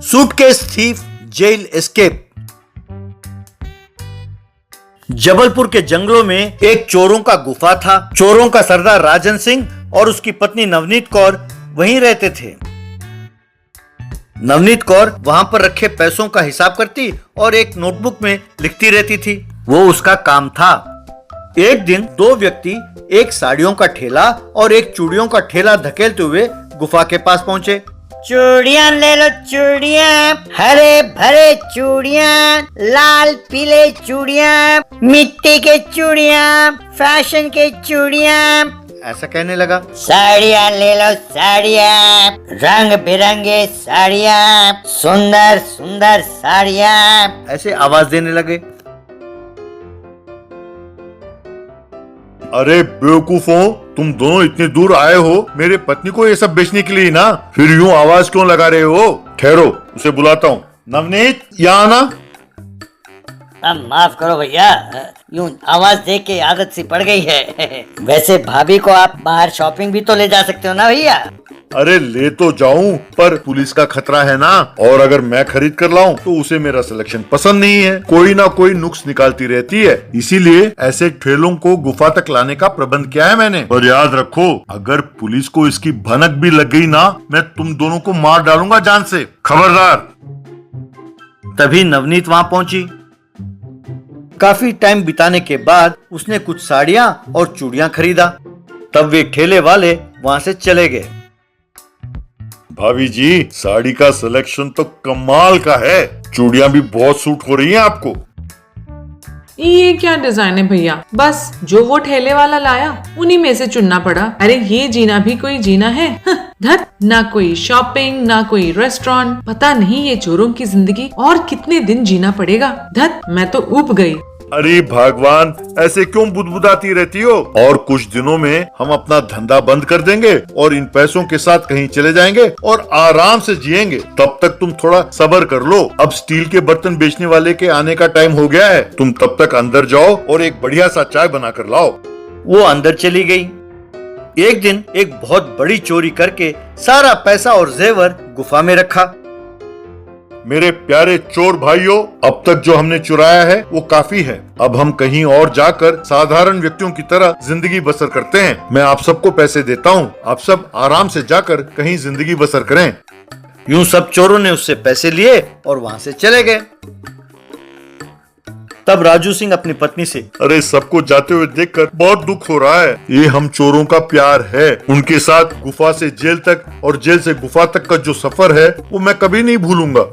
Suitcase thief jail escape. Jabalpur के जंगलों में एक चोरों का गुफा था। चोरों का सरदार राजन सिंह और उसकी पत्नी नवनीत कौर वहीं रहते थे। नवनीत कौर वहां पर रखे पैसों का हिसाब करती और एक नोटबुक में लिखती रहती थी। वो उसका काम था। एक दिन दो व्यक्ति एक साड़ियों का ठेला और एक चूड़ियों का ठेला धकेलते हुए गुफा के पास पहुंचे। चूड़ियाँ ले लो चूड़ियाँ, हरे भरे चूड़ियाँ, लाल पीले चूड़ियाँ, मिट्टी के चूड़ियाँ, फैशन के चूड़ियाँ। ऐसा कहने लगा। साड़ियाँ ले लो साड़ियाँ, रंग बिरंगे साड़ियाँ, सुंदर सुंदर साड़ियाँ। ऐसे आवाज देने लगे। अरे बेवकूफों, तुम दोनों इतने दूर आए हो मेरे पत्नी को ये सब बेचने के लिए ना, फिर यूं आवाज क्यों लगा रहे हो? ठहरो, उसे बुलाता हूँ। नवनीत, यहाँ आना। अब माफ करो भैया, यूं आवाज देख के आदत सी पड़ गई है। वैसे भाभी को आप बाहर शॉपिंग भी तो ले जा सकते हो ना भैया। अरे ले तो जाऊं, पर पुलिस का खतरा है ना, और अगर मैं खरीद कर लाऊं तो उसे मेरा सिलेक्शन पसंद नहीं है। कोई ना कोई नुक्स निकालती रहती है, इसीलिए ऐसे ठेलों को गुफा तक लाने का प्रबंध किया है मैंने। और याद रखो, अगर पुलिस को इसकी भनक भी लग गई ना, मैं तुम दोनों को मार डालूंगा जान से, खबरदार। तभी नवनीत वहां पहुंची। काफी टाइम बिताने के बाद उसने कुछ साड़ियां और चूड़ियां खरीदा। तब वे ठेले वाले वहां से चले गए। भाभी जी, साड़ी का सिलेक्शन तो कमाल का है, चूड़ियां भी बहुत सूट हो रही हैं आपको। ये क्या डिजाइन है भैया, बस जो वो ठेले वाला लाया उन्हीं में से चुनना पड़ा। अरे ये जीना भी कोई जीना है? धत, ना कोई शॉपिंग ना कोई रेस्टोरेंट, पता नहीं ये चोरों की जिंदगी और कितने दिन जीना पड़ेगा। धत, मैं तो ऊब गई। अरे भगवान, ऐसे क्यों बुदबुदाती रहती हो? और कुछ दिनों में हम अपना धंधा बंद कर देंगे और इन पैसों के साथ कहीं चले जाएंगे और आराम से जिएंगे। तब तक तुम थोड़ा सब्र कर लो। अब स्टील के बर्तन बेचने वाले के आने का टाइम हो गया है। तुम तब तक अंदर जाओ और एक बढ़िया सा चाय बना कर लाओ। वो अंदर चली गई। एक दिन एक बहुत बड़ी चोरी करके सारा पैसा और जेवर गुफा में रखा। मेरे प्यारे चोर भाइयों, अब तक जो हमने चुराया है वो काफी है। अब हम कहीं और जाकर साधारण व्यक्तियों की तरह जिंदगी बसर करते हैं। मैं आप सबको पैसे देता हूँ, आप सब आराम से जाकर कहीं जिंदगी बसर करें। यूं सब चोरों ने उससे पैसे लिए और वहां से चले गए। तब राजू सिंह अपनी पत्नी से, अरे सबको जाते हुए देखकर बहुत दुख हो रहा है। ये हम चोरों का प्यार है। उनके साथ गुफा से जेल तक और जेल से गुफा तक का जो सफर है वो मैं कभी नहीं भूलूंगा।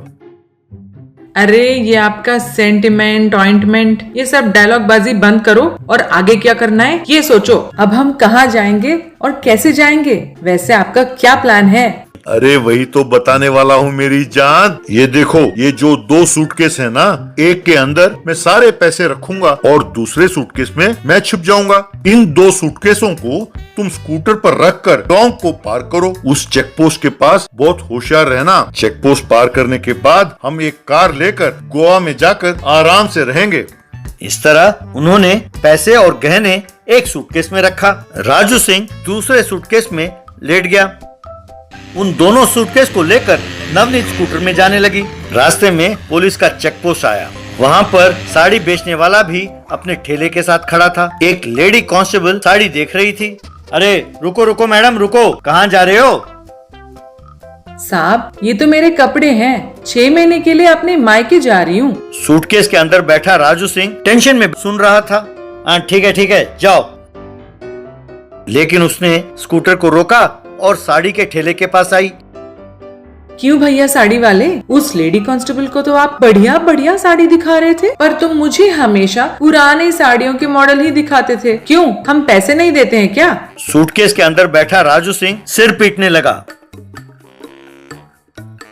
अरे ये आपका सेंटिमेंट ऑइंटमेंट ये सब डायलॉग बाजी बंद करो और आगे क्या करना है ये सोचो। अब हम कहाँ जाएंगे और कैसे जाएंगे? वैसे आपका क्या प्लान है? अरे वही तो बताने वाला हूँ मेरी जान। ये देखो, ये जो दो सूटकेस है ना, एक के अंदर मैं सारे पैसे रखूंगा और दूसरे सूटकेस में मैं छिप जाऊंगा। इन दो सूटकेसों को तुम स्कूटर पर रखकर टोंक को पार करो। उस चेक पोस्ट के पास बहुत होशियार रहना। चेक पोस्ट पार करने के बाद हम एक कार लेकर गोवा में जाकर आराम से रहेंगे। इस तरह उन्होंने पैसे और गहने एक सूटकेस में रखा। राजू सिंह दूसरे सूटकेस में लेट गया। उन दोनों सूटकेस को लेकर नवनीत स्कूटर में जाने लगी। रास्ते में पुलिस का चेक पोस्ट आया। वहाँ पर साड़ी बेचने वाला भी अपने ठेले के साथ खड़ा था। एक लेडी कांस्टेबल साड़ी देख रही थी। अरे रुको रुको मैडम रुको, कहाँ जा रहे हो? साहब, ये तो मेरे कपड़े हैं, 6 महीने के लिए अपने मायके जा रही हूँ। सूटकेस के अंदर बैठा राजू सिंह टेंशन में सुन रहा था। ठीक है जाओ। लेकिन उसने स्कूटर को रोका और साड़ी के ठेले के पास आई। क्यों भैया साड़ी वाले, उस लेडी कांस्टेबल को तो आप बढ़िया बढ़िया साड़ी दिखा रहे थे, पर तुम मुझे हमेशा पुराने साड़ियों के मॉडल ही दिखाते थे। क्यों, हम पैसे नहीं देते हैं क्या? सूटकेस के अंदर बैठा राजू सिंह सिर पीटने लगा।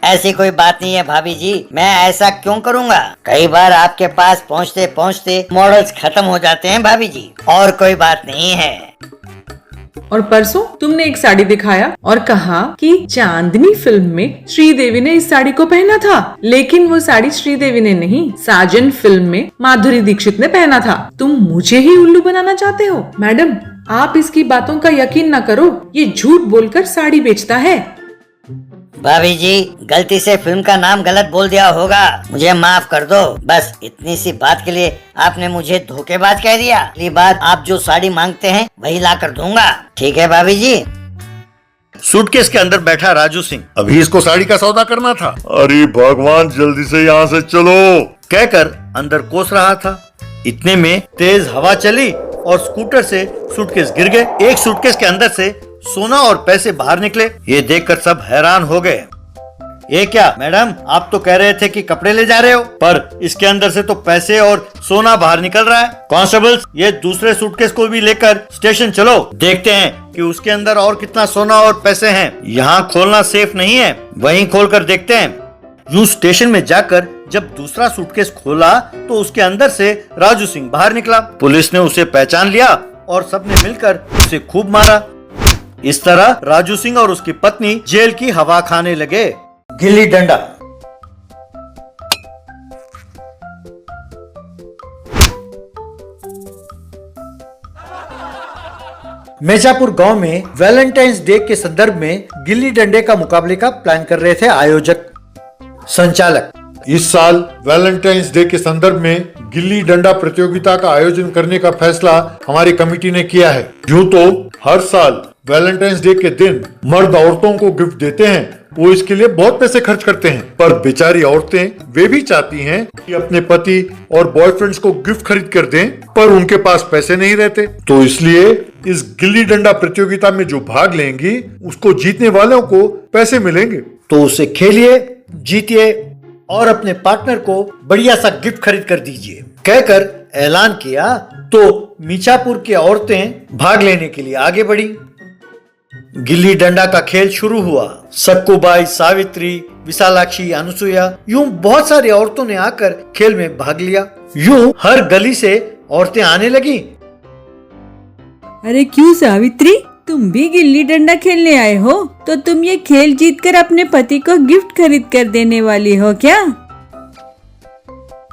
ऐसी कोई बात नहीं है भाभी जी, मैं ऐसा क्यों करूँगा? कई बार आपके पास पहुँचते पहुँचते मॉडल्स खत्म हो जाते हैं भाभी जी, और कोई बात नहीं है। और परसों तुमने एक साड़ी दिखाया और कहा कि चांदनी फिल्म में श्रीदेवी ने इस साड़ी को पहना था, लेकिन वो साड़ी श्रीदेवी ने नहीं, साजन फिल्म में माधुरी दीक्षित ने पहना था। तुम मुझे ही उल्लू बनाना चाहते हो? मैडम, आप इसकी बातों का यकीन न करो, ये झूठ बोलकर साड़ी बेचता है। भाभी जी, गलती से फिल्म का नाम गलत बोल दिया होगा, मुझे माफ कर दो। बस इतनी सी बात के लिए आपने मुझे धोखेबाज कह दिया। अगली बार आप जो साड़ी मांगते हैं वही ला कर दूंगा, ठीक है भाभी जी? सूटकेस के अंदर बैठा राजू सिंह अभी इसको साड़ी का सौदा करना था। अरे भगवान, जल्दी से यहाँ से चलो कहकर अंदर कोस रहा था। इतने में तेज हवा चली और स्कूटर से सूटकेस गिर गए। एक सूटकेस के अंदर से सोना और पैसे बाहर निकले। ये देखकर सब हैरान हो गए। ये क्या मैडम, आप तो कह रहे थे कि कपड़े ले जा रहे हो, पर इसके अंदर से तो पैसे और सोना बाहर निकल रहा है। कांस्टेबल्स, ये दूसरे सूटकेस को भी लेकर स्टेशन चलो, देखते हैं कि उसके अंदर और कितना सोना और पैसे हैं। यहाँ खोलना सेफ नहीं है, वहीं खोलकर देखते हैं। यूं स्टेशन में जाकर जब दूसरा सूटकेस खोला तो उसके अंदर से राजू सिंह बाहर निकला। पुलिस ने उसे पहचान लिया और सबने मिलकर उसे खूब मारा। इस तरह राजू सिंह और उसकी पत्नी जेल की हवा खाने लगे। गिल्ली डंडा। मिर्जापुर गांव में वैलेंटाइंस डे के संदर्भ में गिल्ली डंडे का मुकाबले का प्लान कर रहे थे आयोजक संचालक। इस साल वैलेंटाइंस डे के संदर्भ में गिल्ली डंडा प्रतियोगिता का आयोजन करने का फैसला हमारी कमेटी ने किया है। यूं तो हर साल वैलेंटाइंस डे के दिन मर्द औरतों को गिफ्ट देते हैं, वो इसके लिए बहुत पैसे खर्च करते हैं, पर बेचारी औरतें वे भी चाहती हैं कि अपने पति और बॉयफ्रेंड्स को गिफ्ट खरीद कर दें, पर उनके पास पैसे नहीं रहते। तो इसलिए इस गिल्ली डंडा प्रतियोगिता में जो भाग लेंगी उसको जीतने वालों को पैसे मिलेंगे। तो उसे खेलिए, जीतिए और अपने पार्टनर को बढ़िया सा गिफ्ट खरीद कर दीजिए, कहकर ऐलान किया। तो मीचापुर की औरतें भाग लेने के लिए आगे बढ़ी। गिल्ली डंडा का खेल शुरू हुआ। सक्कूबाई, सावित्री, विशालाक्षी, अनुसुईया, यूं बहुत सारी औरतों ने आकर खेल में भाग लिया। यूं हर गली से औरतें आने लगी। अरे क्यों सावित्री, तुम भी गिल्ली डंडा खेलने आए हो? तो तुम ये खेल जीतकर अपने पति को गिफ्ट खरीद कर देने वाली हो क्या?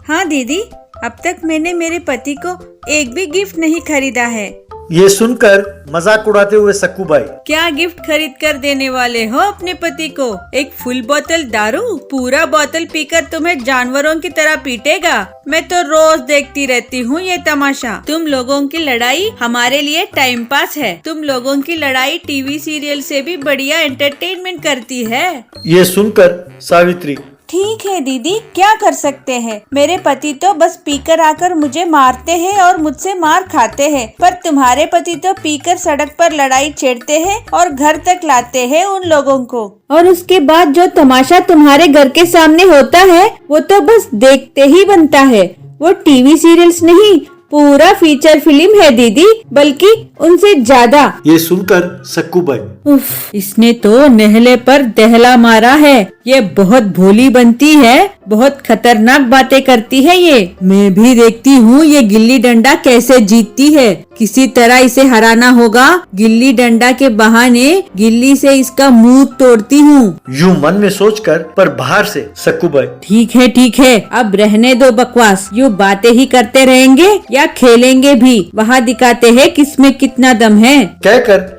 हाँ दीदी, अब तक मैंने मेरे पति को एक भी गिफ्ट नहीं खरीदा है। ये सुनकर मजाक उड़ाते हुए सक्कूबाई, क्या गिफ्ट खरीद कर देने वाले हो अपने पति को? एक फुल बोतल दारू? पूरा बोतल पीकर तुम्हें जानवरों की तरह पीटेगा। मैं तो रोज देखती रहती हूँ ये तमाशा। तुम लोगों की लड़ाई हमारे लिए टाइम पास है। तुम लोगों की लड़ाई टीवी सीरियल से भी बढ़िया एंटरटेनमेंट करती है। ये सुनकर सावित्री, ठीक है दीदी, क्या कर सकते हैं। मेरे पति तो बस पीकर आकर मुझे मारते हैं और मुझसे मार खाते हैं, पर तुम्हारे पति तो पीकर सड़क पर लड़ाई छेड़ते हैं और घर तक लाते हैं उन लोगों को। और उसके बाद जो तमाशा तुम्हारे घर के सामने होता है वो तो बस देखते ही बनता है। वो टीवी सीरियल्स नहीं, पूरा फीचर फिल्म है दीदी, बल्कि उनसे ज्यादा। ये सुनकर सक्कूबाई, उफ, इसने तो नेहले पर दहला मारा है। ये बहुत भोली बनती है, बहुत खतरनाक बातें करती है ये। मैं भी देखती हूँ ये गिल्ली डंडा कैसे जीतती है। किसी तरह इसे हराना होगा। गिल्ली डंडा के बहाने गिल्ली से इसका मुंह तोड़ती हूँ। यूं मन में सोचकर, पर बाहर से सक्कूबाई, ठीक है, अब रहने दो बकवास। यूँ बातें ही करते रहेंगे या खेलेंगे भी? वहाँ दिखाते हैं किसमें कितना दम है, कहकर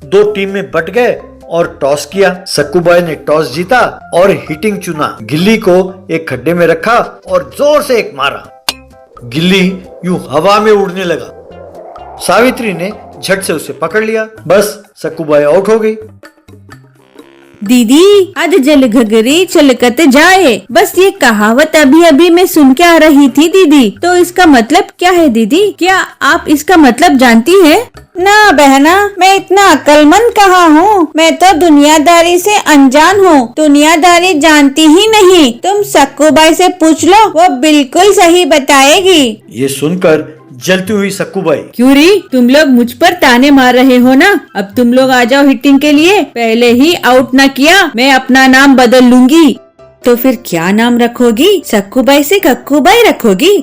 दो टीम में बट गए और टॉस किया। सक्कूबाई ने टॉस जीता और हिटिंग चुना। गिल्ली को एक खड्डे में रखा और जोर से एक मारा। गिल्ली यूं हवा में उड़ने लगा। सावित्री ने झट से उसे पकड़ लिया। बस सक्कूबाई आउट हो गई। दीदी आज जल घगरी छलकत जाए, बस ये कहावत अभी अभी मैं सुन के आ रही थी दीदी। तो इसका मतलब क्या है दीदी? क्या आप इसका मतलब जानती है? ना बहना, मैं इतना अक्लमंद कहाँ हूँ। मैं तो दुनियादारी से अनजान हूँ, दुनियादारी जानती ही नहीं। तुम सक्कूबाई से पूछ लो, वो बिल्कुल सही बताएगी। ये सुनकर जलती हुई सक्कूबाई, क्यों री, तुम लोग मुझ पर ताने मार रहे हो ना? अब तुम लोग आ जाओ हिटिंग के लिए। पहले ही आउट ना किया, मैं अपना नाम बदल लूंगी। तो फिर क्या नाम रखोगी? सक्कूबाई से कक्कूबाई रखोगी?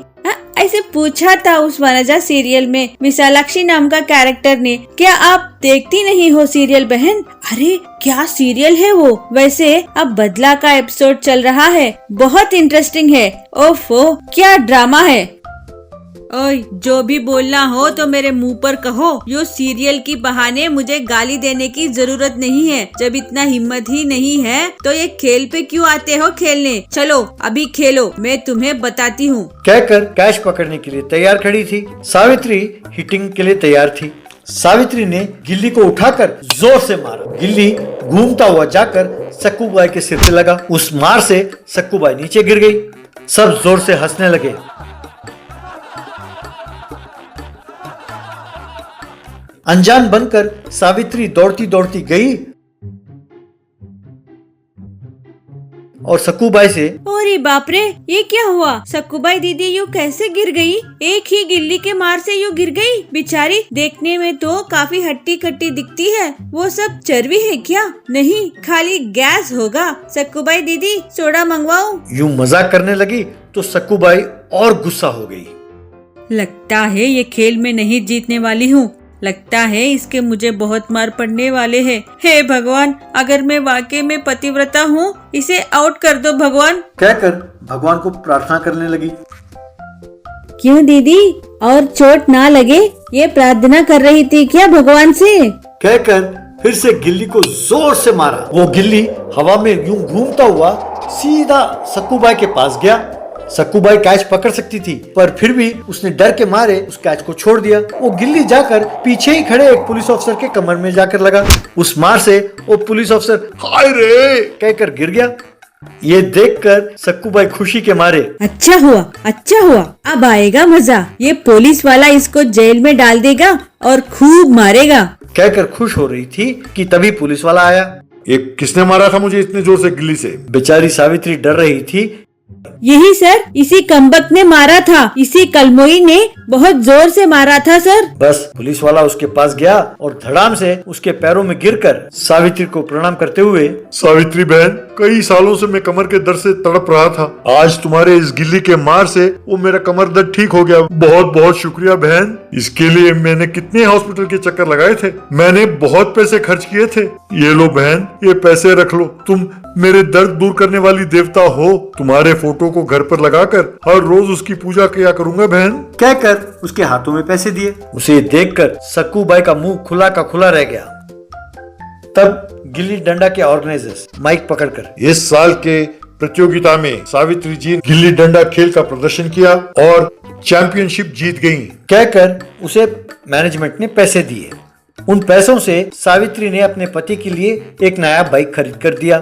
ऐसे पूछा था उस वनजा सीरियल में विशालाक्षी नाम का कैरेक्टर ने। क्या आप देखती नहीं हो सीरियल बहन? अरे क्या सीरियल है वो। वैसे अब बदला का एपिसोड चल रहा है, बहुत इंटरेस्टिंग है। ओफो क्या ड्रामा है। ओए, जो भी बोलना हो तो मेरे मुंह पर कहो। यो सीरियल की बहाने मुझे गाली देने की जरूरत नहीं है। जब इतना हिम्मत ही नहीं है तो ये खेल पे क्यों आते हो खेलने? चलो अभी खेलो, मैं तुम्हें बताती हूँ। कहकर कैश पकड़ने के लिए तैयार खड़ी थी। सावित्री हिटिंग के लिए तैयार थी। सावित्री ने गिल्ली को उठाकर जोर से मारा। गिल्ली घूमता हुआ जाकर सक्कूबाई के सिर पे लगा। उस मार से सक्कूबाई नीचे गिर गई। सब जोर से हंसने लगे। अनजान बनकर सावित्री दौड़ती दौड़ती गई और सक्कूबाई से, अरे बाप रे, ये क्या हुआ? सक्कूबाई दीदी यूँ कैसे गिर गई? एक ही गिल्ली के मार से यूँ गिर गई? बेचारी देखने में तो काफी हट्टी कट्टी दिखती है। वो सब चर्बी है क्या? नहीं, खाली गैस होगा। सक्कूबाई दीदी सोडा मंगवाओ। यूं मजाक करने लगी तो सक्कूबाई और गुस्सा हो गई। लगता है ये खेल में नहीं जीतने वाली हूँ। लगता है इसके मुझे बहुत मार पड़ने वाले हैं। हे भगवान, अगर मैं वाकई में पतिव्रता हूँ, इसे आउट कर दो भगवान। कहकर भगवान को प्रार्थना करने लगी। क्यों दीदी, और चोट ना लगे, ये प्रार्थना कर रही थी क्या भगवान से? कहकर फिर से गिल्ली को जोर से मारा। वो गिल्ली हवा में यूं घूमता हुआ सीधा सक्कूबाई के पास गया। सक्कूबाई कैच पकड़ सकती थी, पर फिर भी उसने डर के मारे उस कैच को छोड़ दिया। वो गिल्ली जाकर पीछे ही खड़े एक पुलिस अफसर के कमर में जाकर लगा। उस मार से वो पुलिस अफसर हाय रे कहकर गिर गया। ये देखकर सक्कूबाई खुशी के मारे, अच्छा हुआ, अब आएगा मजा। ये पुलिस वाला इसको जेल में डाल देगा और खूब मारेगा। कहकर खुश हो रही थी कि तभी पुलिस वाला आया। ये किसने मारा था मुझे इतने जोर से गिल्ली से? बेचारी सावित्री डर रही थी। यही सर, इसी कमबख्त ने मारा था। इसी कलमोई ने बहुत जोर से मारा था सर। बस पुलिस वाला उसके पास गया और धड़ाम से उसके पैरों में गिरकर सावित्री को प्रणाम करते हुए, सावित्री बहन, कई सालों से मैं कमर के दर्द से तड़प रहा था। आज तुम्हारे इस गिल्ली के मार से वो मेरा कमर दर्द ठीक हो गया। बहुत बहुत शुक्रिया बहन। इसके लिए मैंने कितने हॉस्पिटल के चक्कर लगाए थे। मैंने बहुत पैसे खर्च किए थे। ये लो बहन, ये पैसे रख लो। तुम मेरे दर्द दूर करने वाली देवता हो। तुम्हारे फोटो को घर पर लगाकर हर रोज उसकी पूजा किया करूंगा बहन। कहकर उसके हाथों में पैसे दिए। उसे देखकर सक्कूबाई का मुंह खुला का खुला रह गया। तब गिल्ली डंडा के ऑर्गेनाइजर्स माइक पकड़कर, इस साल के प्रतियोगिता में सावित्री जी गिल्ली डंडा खेल का प्रदर्शन किया और चैंपियनशिप जीत गयी। कहकर उसे मैनेजमेंट ने पैसे दिए। उन पैसों से सावित्री ने अपने पति के लिए एक नया बाइक खरीद कर दिया।